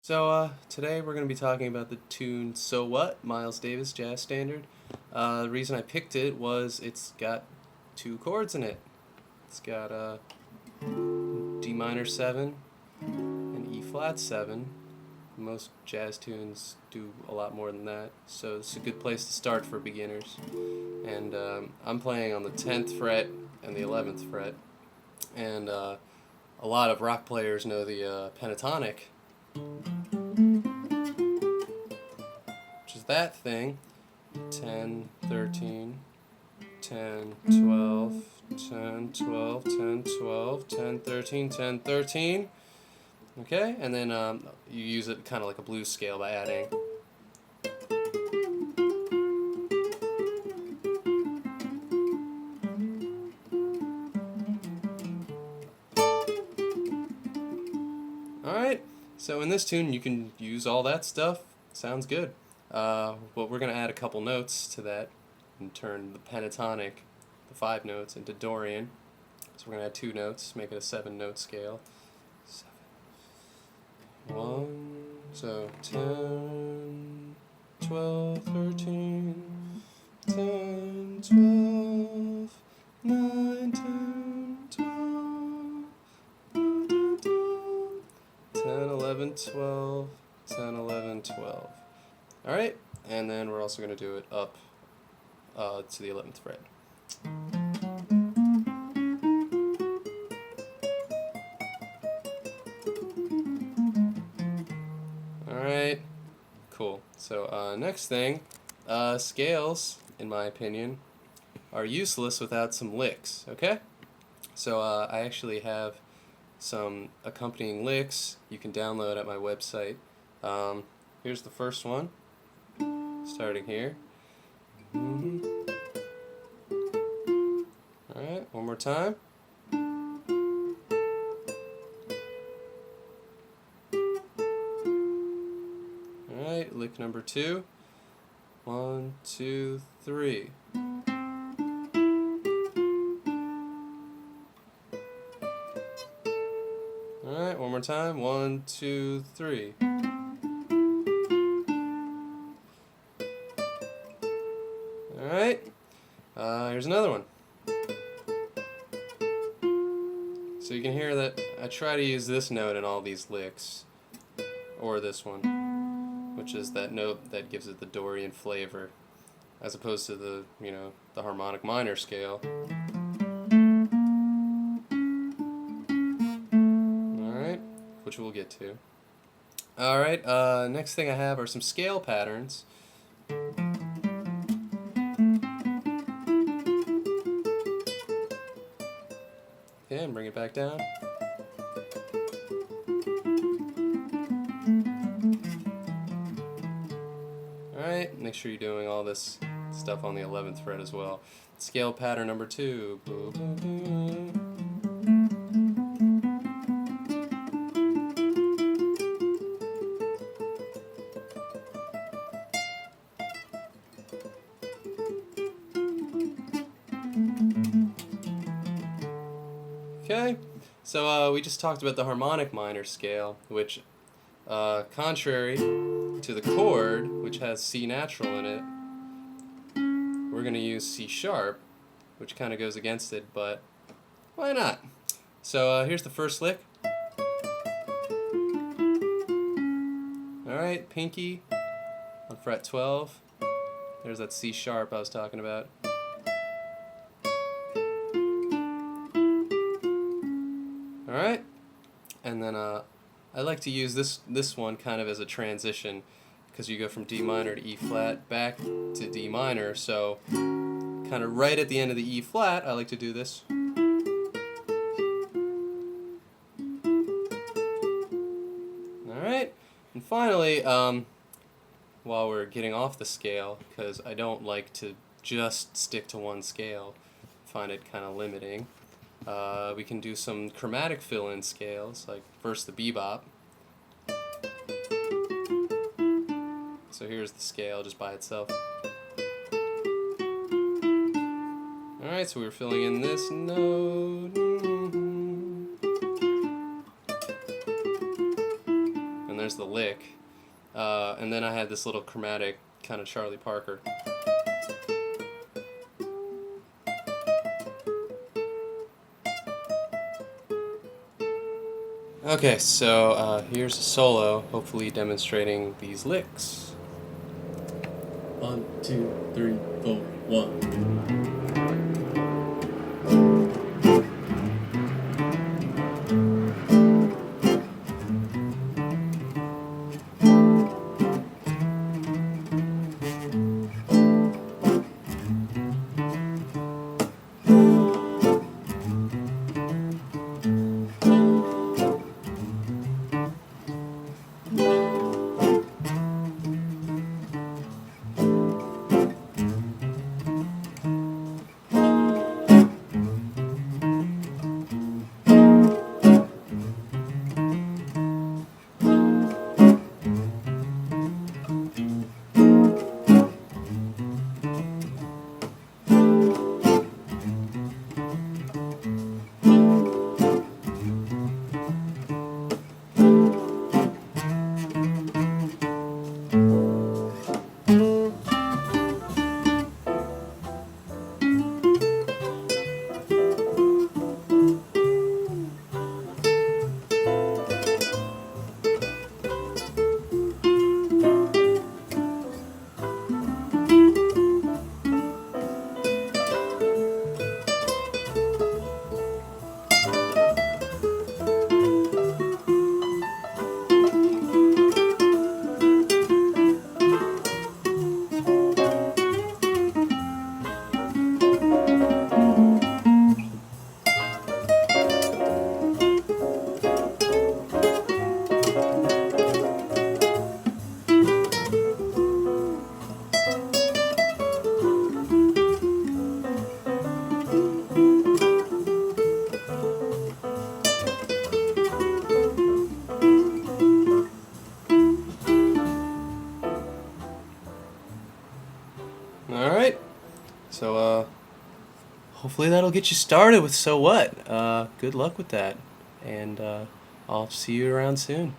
Today we're going to be talking about the tune So What, Miles Davis Jazz Standard. The reason I picked it was it's got two chords in it. It's got D minor 7 and E flat 7. Most jazz tunes do a lot more than that, so it's a good place to start for beginners. And I'm playing on the 10th fret and the 11th fret, and a lot of rock players know the pentatonic, which is that thing. 10, 13, 10, 12, 10, 12, 10, 12, 10, 13, 10, 13. Okay, and then you use it kind of like a blues scale by adding. Alright, so in this tune you can use all that stuff. Sounds good. But we're going to add a couple notes to that and turn the pentatonic, the 5 notes, into Dorian. So we're going to add 2 notes, make it a 7-note scale. 1, so 10, 12, 13, 10, 12, 9, 10, 12, 10, 11, 12, 10, 11, 12. Alright, and then we're also going to do it up to the 11th fret. Alright, cool. So next thing, scales, in my opinion, are useless without some licks, okay? So I actually have some accompanying licks you can download at my website. Here's the first one, starting here. Alright, one more time. Alright, lick number 2. 1, 2, 3. Alright, one more time. 1, 2, 3. Alright, here's another one. So you can hear that I try to use this note in all these licks, or this one, which is that note that gives it the Dorian flavor, as opposed to the, the harmonic minor scale. Alright, which we'll get to. Alright, next thing I have are some scale patterns. Okay, and bring it back down. Alright, make sure you're doing all this stuff on the 11th fret as well. Scale pattern number 2. Okay, so we just talked about the harmonic minor scale, which, contrary to the chord, which has C natural in it, we're going to use C sharp, which kind of goes against it, but why not? So here's the first lick. Alright, pinky on fret 12. There's that C sharp I was talking about. Alright, and then I like to use this one kind of as a transition, because you go from D minor to E flat back to D minor, so kind of right at the end of the E flat I like to do this. Alright, and finally, while we're getting off the scale, because I don't like to just stick to one scale, I find it kind of limiting. We can do some chromatic fill-in scales, like first the bebop. So here's the scale just by itself. Alright, so we're filling in this note. And there's the lick. And then I had this little chromatic kind of Charlie Parker. Okay, so here's a solo, hopefully demonstrating these licks. 1, 2, 3, 4, 1. Alright, so hopefully that'll get you started with So What. Good luck with that, and I'll see you around soon.